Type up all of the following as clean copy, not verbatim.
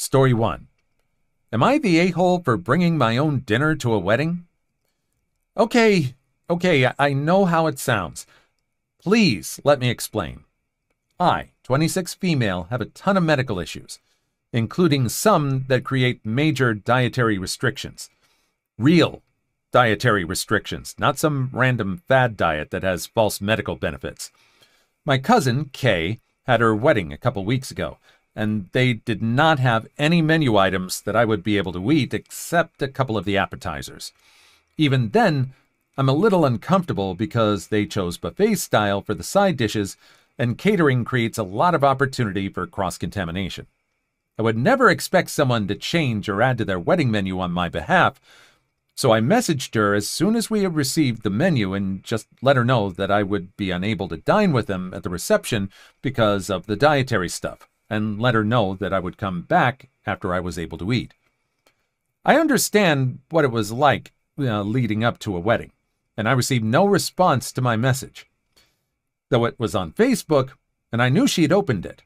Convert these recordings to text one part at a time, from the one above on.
Story 1. Am I the a-hole for bringing my own dinner to a wedding? Okay, I know how it sounds. Please let me explain. I, 26 female, have a ton of medical issues, including some that create major dietary restrictions. Real dietary restrictions, not some random fad diet that has false medical benefits. My cousin, Kay, had her wedding a couple weeks ago, and they did not have any menu items that I would be able to eat except a couple of the appetizers. Even then, I'm a little uncomfortable because they chose buffet style for the side dishes, and catering creates a lot of opportunity for cross-contamination. I would never expect someone to change or add to their wedding menu on my behalf, so I messaged her as soon as we had received the menu and just let her know that I would be unable to dine with them at the reception because of the dietary stuff, and let her know that I would come back after I was able to eat. I understand what it was like leading up to a wedding, and I received no response to my message. Though it was on Facebook, and I knew she had opened it.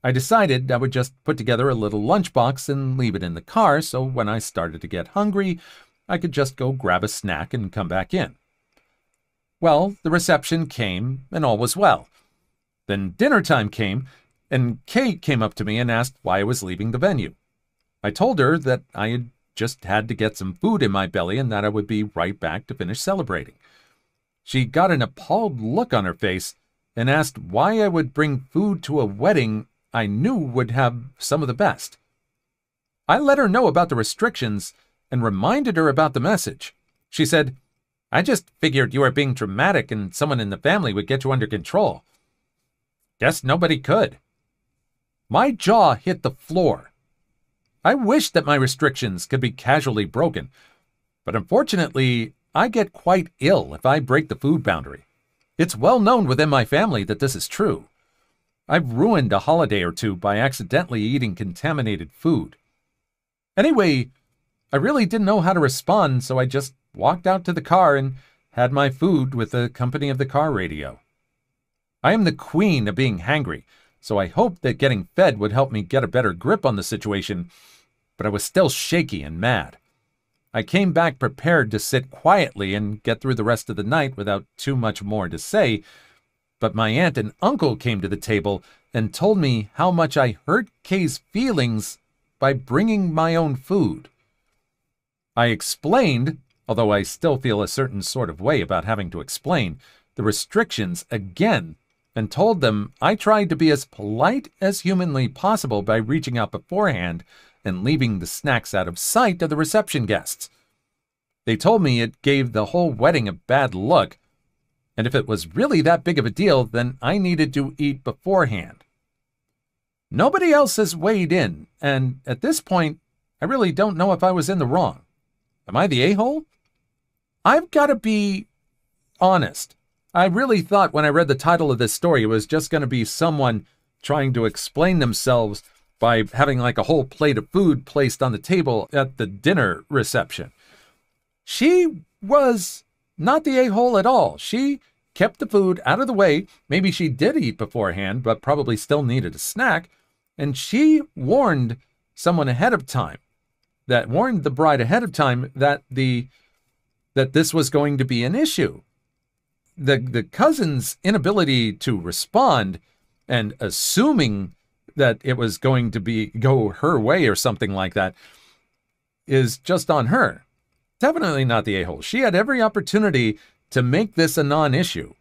I decided I would just put together a little lunchbox and leave it in the car, so when I started to get hungry, I could just go grab a snack and come back in. Well, the reception came, and all was well. Then dinner time came, and Kate came up to me and asked why I was leaving the venue. I told her that I had just had to get some food in my belly and that I would be right back to finish celebrating. She got an appalled look on her face and asked why I would bring food to a wedding I knew would have some of the best. I let her know about the restrictions and reminded her about the message. She said, "I just figured you were being dramatic and someone in the family would get you under control." Guess nobody could. My jaw hit the floor. I wish that my restrictions could be casually broken, but unfortunately, I get quite ill if I break the food boundary. It's well known within my family that this is true. I've ruined a holiday or two by accidentally eating contaminated food. Anyway, I really didn't know how to respond, so I just walked out to the car and had my food with the company of the car radio. I am the queen of being hangry, so I hoped that getting fed would help me get a better grip on the situation, but I was still shaky and mad. I came back prepared to sit quietly and get through the rest of the night without too much more to say, but my aunt and uncle came to the table and told me how much I hurt Kay's feelings by bringing my own food. I explained, although I still feel a certain sort of way about having to explain, the restrictions again, and told them I tried to be as polite as humanly possible by reaching out beforehand and leaving the snacks out of sight of the reception guests. They told me it gave the whole wedding a bad look, and if it was really that big of a deal, then I needed to eat beforehand. Nobody else has weighed in, and at this point, I really don't know if I was in the wrong. Am I the a-hole? I've got to be honest. I really thought when I read the title of this story, it was just going to be someone trying to explain themselves by having like a whole plate of food placed on the table at the dinner reception. She was not the a-hole at all. She kept the food out of the way. Maybe she did eat beforehand, but probably still needed a snack. And she warned someone ahead of time, that warned the bride ahead of time that this was going to be an issue. The cousin's inability to respond and assuming that it was going to go her way or something like that is just on her. Definitely not the a-hole. She had every opportunity to make this a non-issue.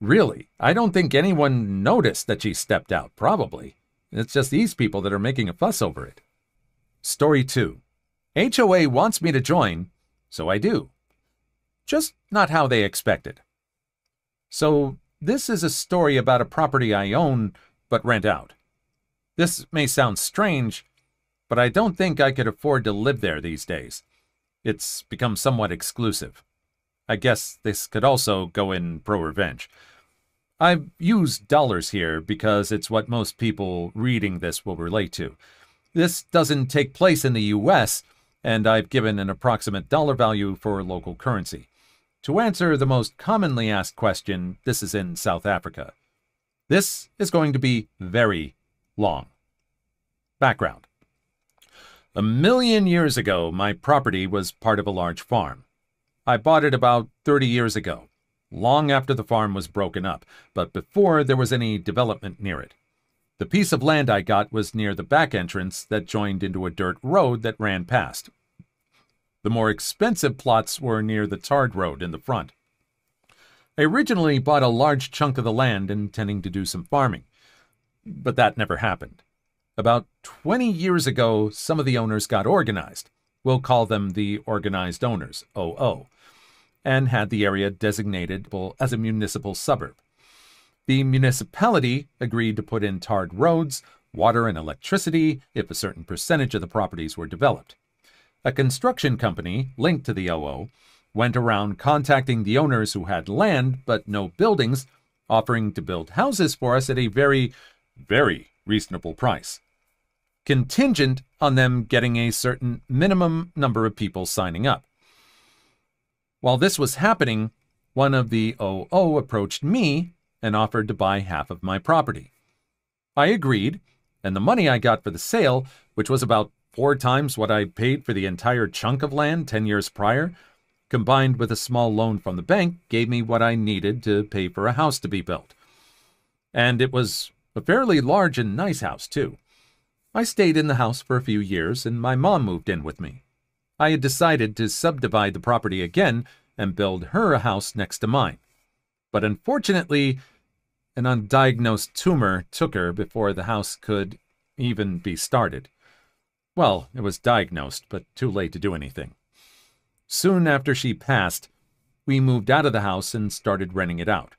Really, I don't think anyone noticed that she stepped out, probably. It's just these people that are making a fuss over it. Story 2. HOA wants me to join, so I do. Just not how they expected. So this is a story about a property I own but rent out. This may sound strange, but I don't think I could afford to live there these days. It's become somewhat exclusive. I guess this could also go in pro-revenge. I've used dollars here because it's what most people reading this will relate to. This doesn't take place in the US, and I've given an approximate dollar value for local currency. To answer the most commonly asked question, this is in South Africa. This is going to be very long. Background. A million years ago, my property was part of a large farm. I bought it about 30 years ago, long after the farm was broken up, but before there was any development near it. The piece of land I got was near the back entrance that joined into a dirt road that ran past. The more expensive plots were near the tarred road in the front. I originally bought a large chunk of the land intending to do some farming, but that never happened. About 20 years ago, some of the owners got organized. We'll call them the Organized Owners, OO, and had the area designated as a municipal suburb. The municipality agreed to put in tarred roads, water, and electricity if a certain percentage of the properties were developed. A construction company linked to the OO went around contacting the owners who had land but no buildings, offering to build houses for us at a very, very reasonable price, contingent on them getting a certain minimum number of people signing up. While this was happening, one of the OO approached me and offered to buy half of my property. I agreed, and the money I got for the sale, which was about 4 times what I paid for the entire chunk of land 10 years prior, combined with a small loan from the bank, gave me what I needed to pay for a house to be built. And it was a fairly large and nice house, too. I stayed in the house for a few years, and my mom moved in with me. I had decided to subdivide the property again and build her a house next to mine. But unfortunately, an undiagnosed tumor took her before the house could even be started. Well, it was diagnosed, but too late to do anything. Soon after she passed, we moved out of the house and started renting it out.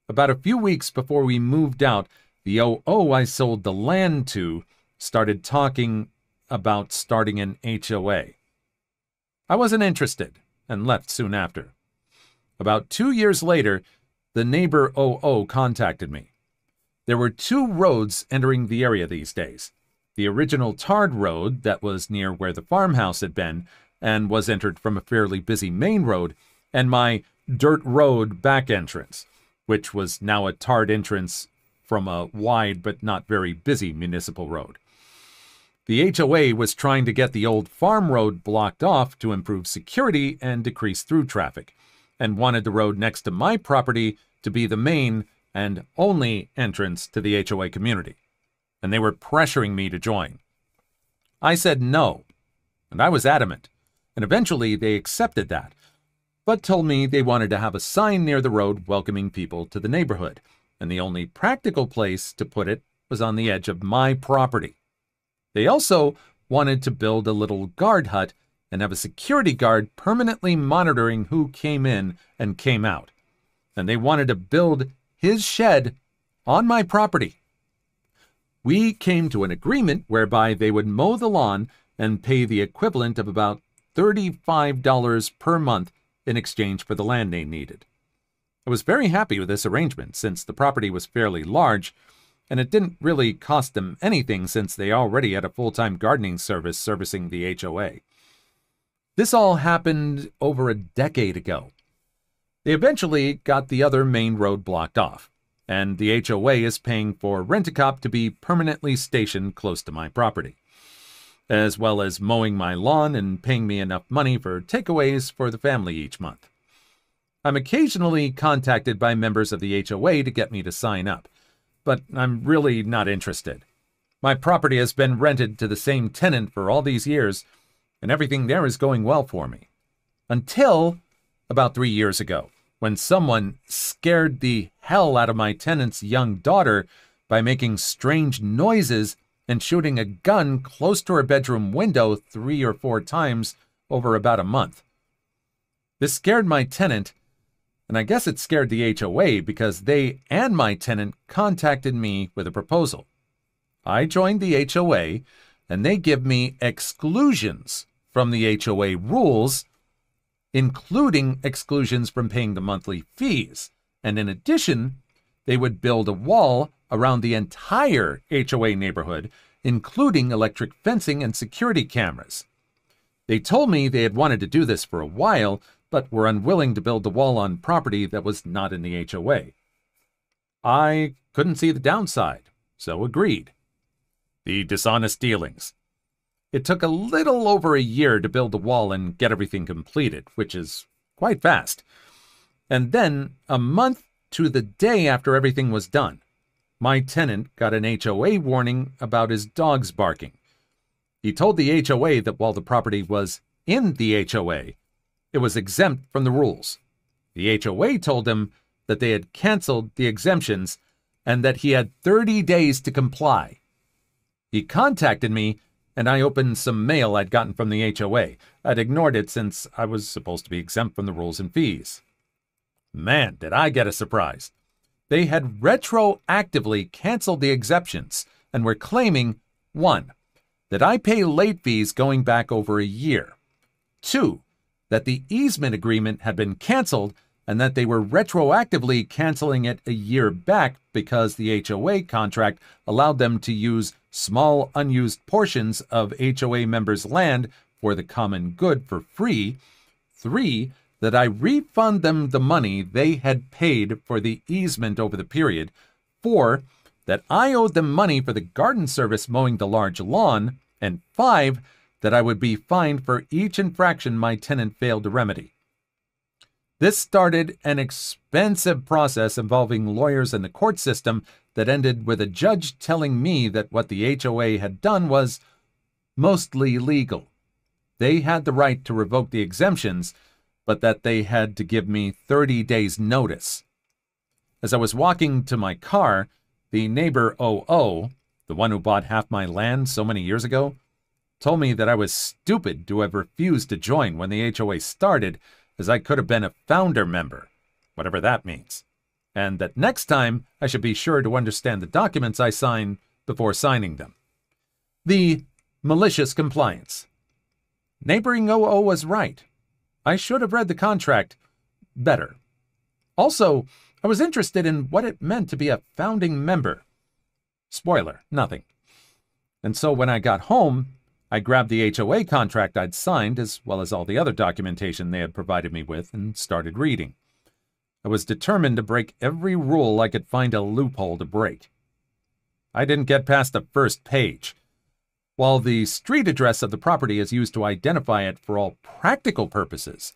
About a few weeks before we moved out, the OO I sold the land to started talking about starting an HOA. I wasn't interested and left soon after. About 2 years later, the neighbor OO contacted me. There were 2 roads entering the area these days. The original tarred road that was near where the farmhouse had been and was entered from a fairly busy main road, and my dirt road back entrance, which was now a tarred entrance from a wide but not very busy municipal road. The HOA was trying to get the old farm road blocked off to improve security and decrease through traffic, and wanted the road next to my property to be the main and only entrance to the HOA community, and they were pressuring me to join. I said no, and I was adamant, and eventually they accepted that, but told me they wanted to have a sign near the road welcoming people to the neighborhood, and the only practical place to put it was on the edge of my property. They also wanted to build a little guard hut and have a security guard permanently monitoring who came in and came out, and they wanted to build his shed on my property. We came to an agreement whereby they would mow the lawn and pay the equivalent of about $35 per month in exchange for the land they needed. I was very happy with this arrangement since the property was fairly large, and it didn't really cost them anything since they already had a full-time gardening service servicing the HOA. This all happened over a decade ago. They eventually got the other main road blocked off, and the HOA is paying for Rent-A-Cop to be permanently stationed close to my property, as well as mowing my lawn and paying me enough money for takeaways for the family each month. I'm occasionally contacted by members of the HOA to get me to sign up, but I'm really not interested. My property has been rented to the same tenant for all these years, and everything there is going well for me. Until about 3 years ago, when someone scared the hell out of my tenant's young daughter by making strange noises and shooting a gun close to her bedroom window 3 or 4 times over about a month. This scared my tenant, and I guess it scared the HOA because they and my tenant contacted me with a proposal. I joined the HOA, and they give me exclusions from the HOA rules, including exclusions from paying the monthly fees, and in addition, they would build a wall around the entire HOA neighborhood, including electric fencing and security cameras. They told me they had wanted to do this for a while, but were unwilling to build the wall on property that was not in the HOA. I couldn't see the downside, so agreed. The dishonest dealings. It took a little over a year to build the wall and get everything completed, which is quite fast. And then, a month to the day after everything was done, my tenant got an HOA warning about his dogs barking. He told the HOA that while the property was in the HOA, it was exempt from the rules. The HOA told him that they had canceled the exemptions and that he had 30 days to comply. He contacted me, and I opened some mail I'd gotten from the HOA. I'd ignored it since I was supposed to be exempt from the rules and fees. Man, did I get a surprise. They had retroactively canceled the exemptions and were claiming, 1, that I pay late fees going back over a year, 2, that the easement agreement had been canceled and that they were retroactively canceling it a year back because the HOA contract allowed them to use small unused portions of HOA members' land for the common good for free, 3, that I refund them the money they had paid for the easement over the period, 4, that I owed them money for the garden service mowing the large lawn, and 5, that I would be fined for each infraction my tenant failed to remedy. This started an expensive process involving lawyers and the court system that ended with a judge telling me that what the HOA had done was mostly legal. They had the right to revoke the exemptions, but that they had to give me 30 days notice. As I was walking to my car, the neighbor OO, the one who bought half my land so many years ago, told me that I was stupid to have refused to join when the HOA started, as I could have been a founder member, whatever that means, and that next time I should be sure to understand the documents I sign before signing them. The malicious compliance. Neighboring OO was right. I should have read the contract better. Also, I was interested in what it meant to be a founding member. Spoiler, nothing. And so when I got home, I grabbed the HOA contract I'd signed, as well as all the other documentation they had provided me with, and started reading. I was determined to break every rule I could find a loophole to break. I didn't get past the first page. While the street address of the property is used to identify it for all practical purposes,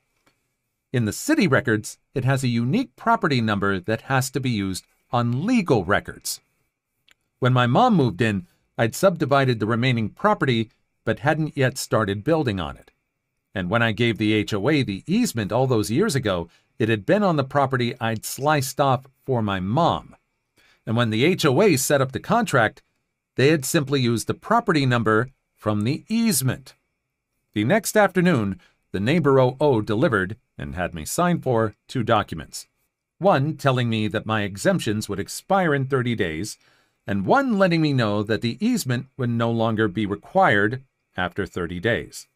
in the city records, it has a unique property number that has to be used on legal records. When my mom moved in, I'd subdivided the remaining property but hadn't yet started building on it. And when I gave the HOA the easement all those years ago, it had been on the property I'd sliced off for my mom. And when the HOA set up the contract, they had simply used the property number from the easement. The next afternoon, the neighbor OO delivered, and had me sign for, 2 documents. One telling me that my exemptions would expire in 30 days, and one letting me know that the easement would no longer be required after 30 days.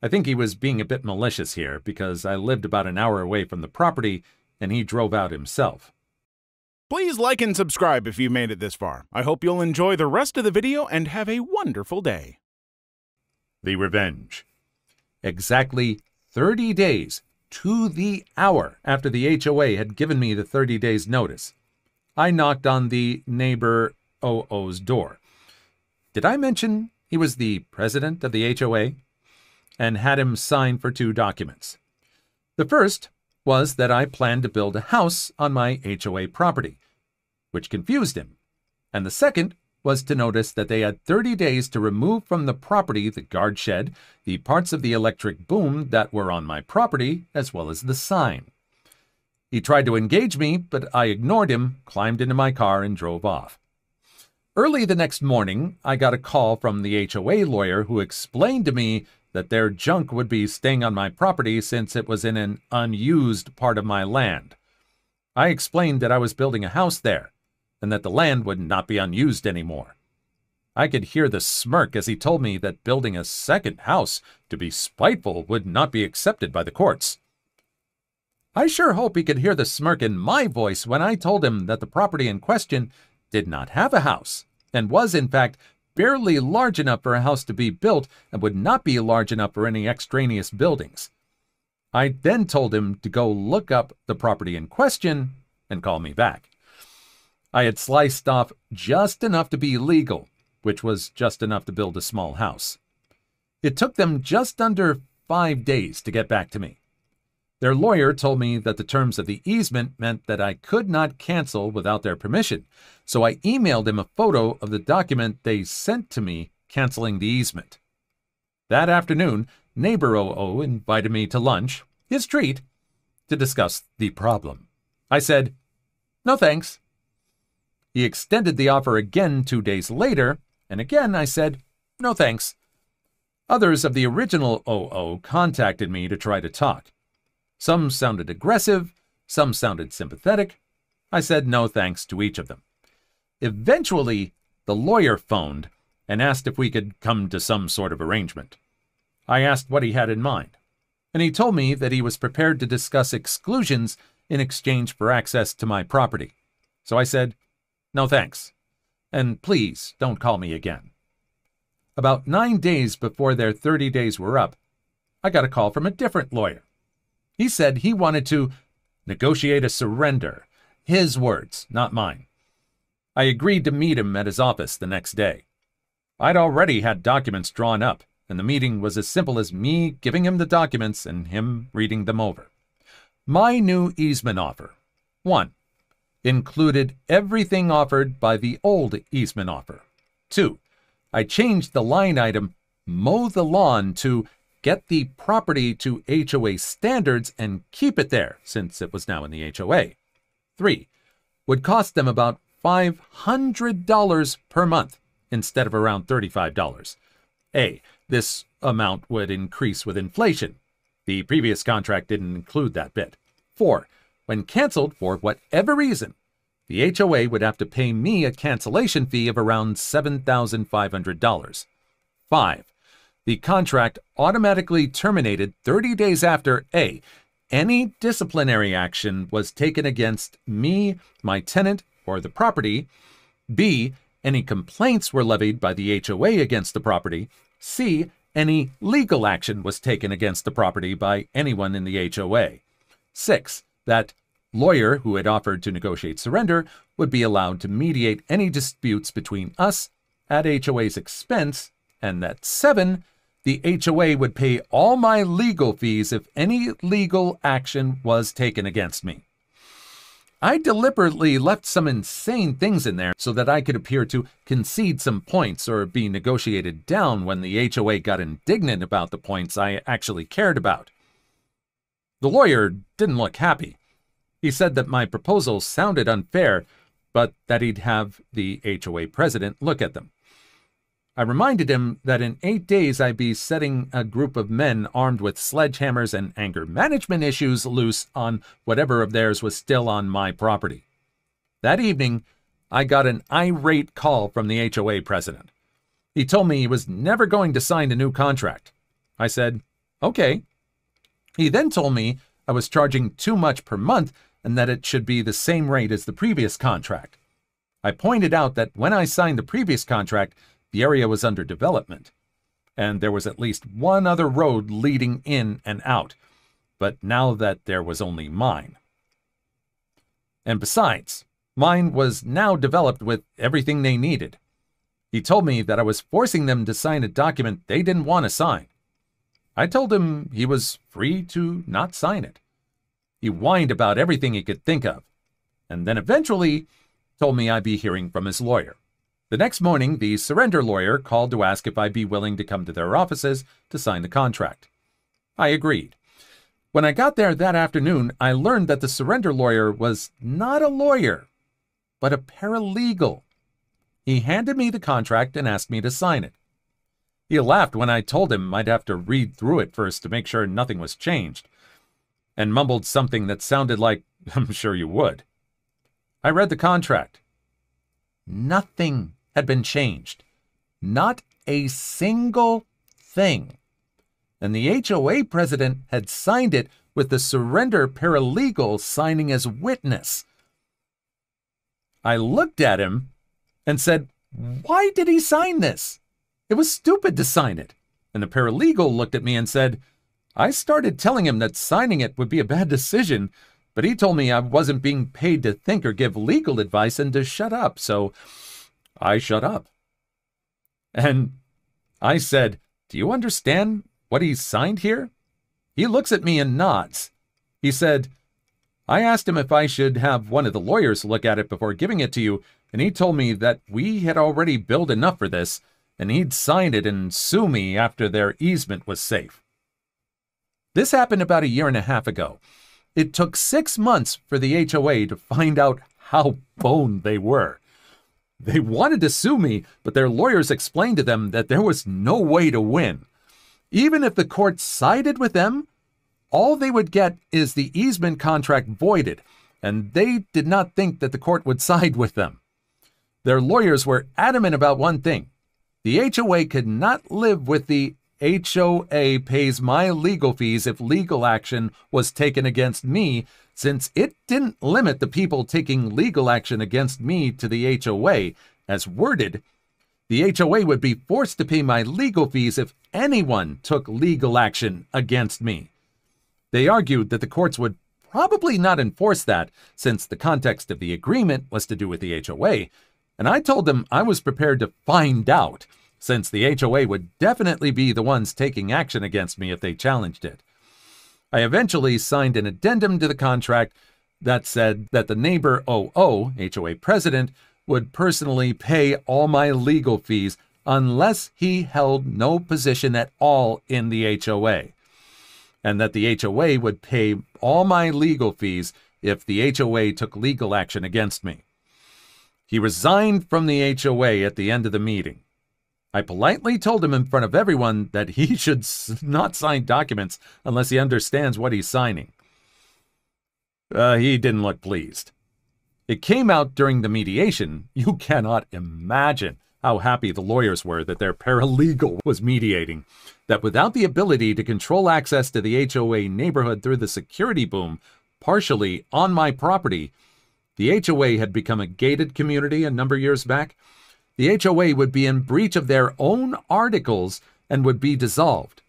I think he was being a bit malicious here because I lived about an hour away from the property and he drove out himself. Please like and subscribe if you made it this far. I hope you'll enjoy the rest of the video and have a wonderful day. The Revenge. Exactly 30 days to the hour after the HOA had given me the 30 days notice, I knocked on the neighbor OO's door. Did I mention he was the president of the HOA? And had him sign for 2 documents. The first was that I planned to build a house on my HOA property, which confused him. And the second was to notice that they had 30 days to remove from the property the guard shed, the parts of the electric boom that were on my property, as well as the sign. He tried to engage me, but I ignored him, climbed into my car, and drove off. Early the next morning, I got a call from the HOA lawyer who explained to me that their junk would be staying on my property since it was in an unused part of my land. I explained that I was building a house there, and that the land would not be unused anymore. I could hear the smirk as he told me that building a second house to be spiteful would not be accepted by the courts. I sure hope he could hear the smirk in my voice when I told him that the property in question did not have a house, and was, in fact, barely large enough for a house to be built and would not be large enough for any extraneous buildings. I then told him to go look up the property in question and call me back. I had sliced off just enough to be legal, which was just enough to build a small house. It took them just under 5 days to get back to me. Their lawyer told me that the terms of the easement meant that I could not cancel without their permission, so I emailed him a photo of the document they sent to me canceling the easement. That afternoon, neighbor OO invited me to lunch, his treat, to discuss the problem. I said, "No thanks." He extended the offer again 2 days later, and again I said, "No thanks." Others of the original OO contacted me to try to talk. Some sounded aggressive, some sounded sympathetic. I said no thanks to each of them. Eventually, the lawyer phoned and asked if we could come to some sort of arrangement. I asked what he had in mind, and he told me that he was prepared to discuss exclusions in exchange for access to my property. So I said, "No thanks, and please don't call me again." About 9 days before their 30 days were up, I got a call from a different lawyer. He said he wanted to negotiate a surrender. His words, not mine. I agreed to meet him at his office the next day. I'd already had documents drawn up, and the meeting was as simple as me giving him the documents and him reading them over. My new easement offer, 1, included everything offered by the old easement offer. 2, I changed the line item "mow the lawn" to "get the property to HOA standards and keep it there," since it was now in the HOA. 3, would cost them about $500 per month instead of around $35. This amount would increase with inflation. The previous contract didn't include that bit. 4, when canceled for whatever reason, the HOA would have to pay me a cancellation fee of around $7,500. 5, the contract automatically terminated 30 days after A, any disciplinary action was taken against me, my tenant, or the property. B, any complaints were levied by the HOA against the property. C, any legal action was taken against the property by anyone in the HOA. 6, that lawyer who had offered to negotiate surrender would be allowed to mediate any disputes between us at HOA's expense, and that 7, the HOA would pay all my legal fees if any legal action was taken against me. I deliberately left some insane things in there so that I could appear to concede some points or be negotiated down when the HOA got indignant about the points I actually cared about. The lawyer didn't look happy. He said that my proposals sounded unfair, but that he'd have the HOA president look at them. I reminded him that in 8 days I'd be setting a group of men armed with sledgehammers and anger management issues loose on whatever of theirs was still on my property. That evening, I got an irate call from the HOA president. He told me he was never going to sign a new contract. I said, "Okay." He then told me I was charging too much per month and that it should be the same rate as the previous contract. I pointed out that when I signed the previous contract, the area was under development, and there was at least one other road leading in and out, but now that there was only mine. And besides, mine was now developed with everything they needed. He told me that I was forcing them to sign a document they didn't want to sign. I told him he was free to not sign it. He whined about everything he could think of, and then eventually told me I'd be hearing from his lawyer. The next morning, the surrender lawyer called to ask if I'd be willing to come to their offices to sign the contract. I agreed. When I got there that afternoon, I learned that the surrender lawyer was not a lawyer, but a paralegal. He handed me the contract and asked me to sign it. He laughed when I told him I'd have to read through it first to make sure nothing was changed, and mumbled something that sounded like, "I'm sure you would." I read the contract. Nothing had been changed. Not a single thing. And the HOA president had signed it with the surrender paralegal signing as witness. I looked at him and said, "Why did he sign this? It was stupid to sign it." And the paralegal looked at me and said, "I started telling him that signing it would be a bad decision, but he told me I wasn't being paid to think or give legal advice and to shut up, so I shut up." And I said, Do you understand what he's signed here?" He looks at me and nods. He said, "I asked him if I should have one of the lawyers look at it before giving it to you, and he told me that we had already billed enough for this, and he'd sign it and sue me after their easement was safe." This happened about a year and a half ago. It took 6 months for the HOA to find out how boned they were. They wanted to sue me, but their lawyers explained to them that there was no way to win. Even if the court sided with them, all they would get is the easement contract voided, and they did not think that the court would side with them. Their lawyers were adamant about one thing. The HOA could not live with the HOA pays my legal fees if legal action was taken against me, since it didn't limit the people taking legal action against me to the HOA. As worded, the HOA would be forced to pay my legal fees if anyone took legal action against me. They argued that the courts would probably not enforce that, since the context of the agreement was to do with the HOA, and I told them I was prepared to find out, since the HOA would definitely be the ones taking action against me if they challenged it. I eventually signed an addendum to the contract that said that the neighbor OO, HOA president, would personally pay all my legal fees unless he held no position at all in the HOA, and that the HOA would pay all my legal fees if the HOA took legal action against me. He resigned from the HOA at the end of the meeting. I politely told him in front of everyone that he should not sign documents unless he understands what he's signing. He didn't look pleased. It came out during the mediation. You cannot imagine how happy the lawyers were that their paralegal was mediating, that without the ability to control access to the HOA neighborhood through the security boom, partially on my property, the HOA had become a gated community a number of years back. The HOA would be in breach of their own articles and would be dissolved.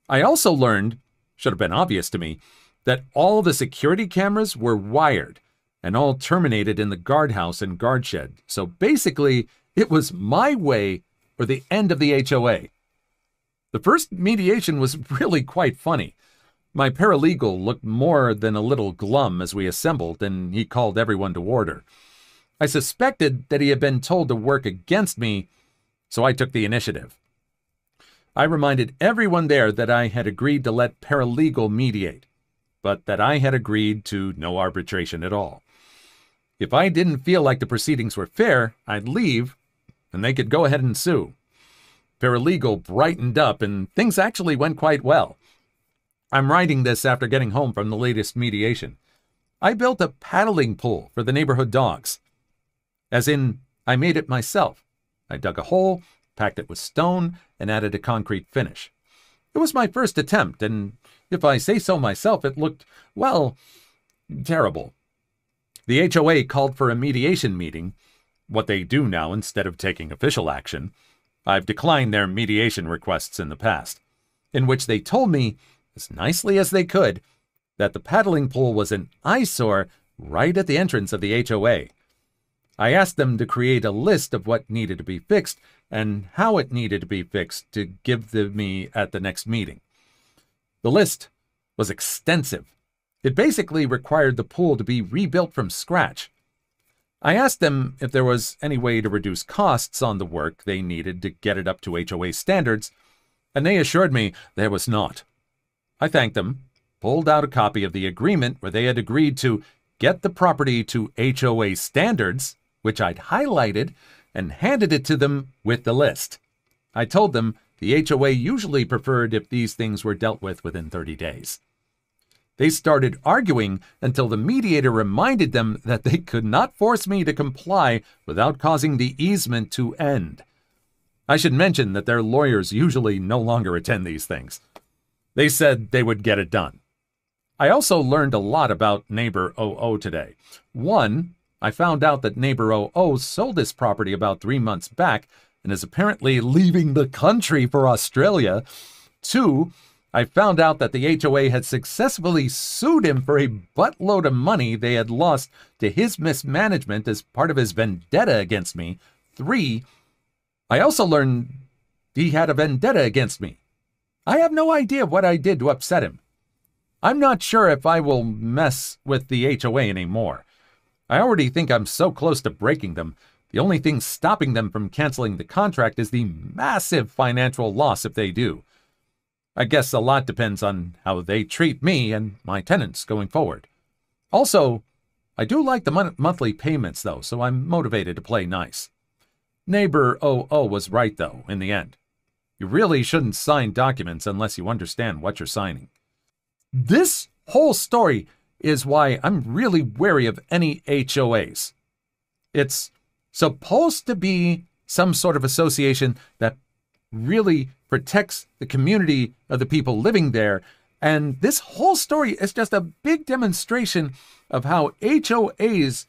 I also learned, should have been obvious to me, that all the security cameras were wired and all terminated in the guardhouse and guard shed. So basically, it was my way or the end of the HOA. The first mediation was really quite funny. My paralegal looked more than a little glum as we assembled, and he called everyone to order. I suspected that he had been told to work against me, so I took the initiative. I reminded everyone there that I had agreed to let paralegal mediate, but that I had agreed to no arbitration at all. If I didn't feel like the proceedings were fair, I'd leave, and they could go ahead and sue. Paralegal brightened up, and things actually went quite well. I'm writing this after getting home from the latest mediation. I built a paddling pool for the neighborhood dogs. As in, I made it myself. I dug a hole, packed it with stone, and added a concrete finish. It was my first attempt, and if I say so myself, it looked, well, terrible. The HOA called for a mediation meeting, what they do now instead of taking official action. I've declined their mediation requests in the past, in which they told me, as nicely as they could, that the paddling pool was an eyesore right at the entrance of the HOA. I asked them to create a list of what needed to be fixed and how it needed to be fixed to give me at the next meeting. The list was extensive. It basically required the pool to be rebuilt from scratch. I asked them if there was any way to reduce costs on the work they needed to get it up to HOA standards, and they assured me there was not. I thanked them, pulled out a copy of the agreement where they had agreed to get the property to HOA standards, which I'd highlighted, and handed it to them with the list. I told them the HOA usually preferred if these things were dealt with within 30 days. They started arguing until the mediator reminded them that they could not force me to comply without causing the easement to end. I should mention that their lawyers usually no longer attend these things. They said they would get it done. I also learned a lot about neighbor OO today. One, I found out that neighbor OO sold his property about 3 months back and is apparently leaving the country for Australia. Two, I found out that the HOA had successfully sued him for a buttload of money they had lost to his mismanagement as part of his vendetta against me. Three, I also learned he had a vendetta against me I have no idea what I did to upset him. I'm not sure if I will mess with the HOA anymore. I already think I'm so close to breaking them. The only thing stopping them from canceling the contract is the massive financial loss if they do. I guess a lot depends on how they treat me and my tenants going forward. Also, I do like the monthly payments, though, so I'm motivated to play nice. Neighbor OO was right, though, in the end. You really shouldn't sign documents unless you understand what you're signing. This whole story is why I'm really wary of any HOAs. It's supposed to be some sort of association that really protects the community of the people living there, and this whole story is just a big demonstration of how HOAs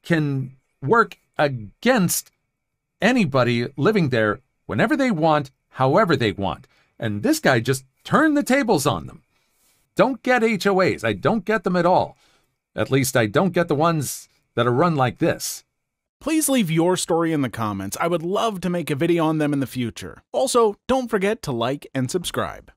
can work against anybody living there whenever they want, however they want. And this guy just turned the tables on them. Don't get HOAs. I don't get them at all. At least I don't get the ones that are run like this. Please leave your story in the comments. I would love to make a video on them in the future. Also, don't forget to like and subscribe.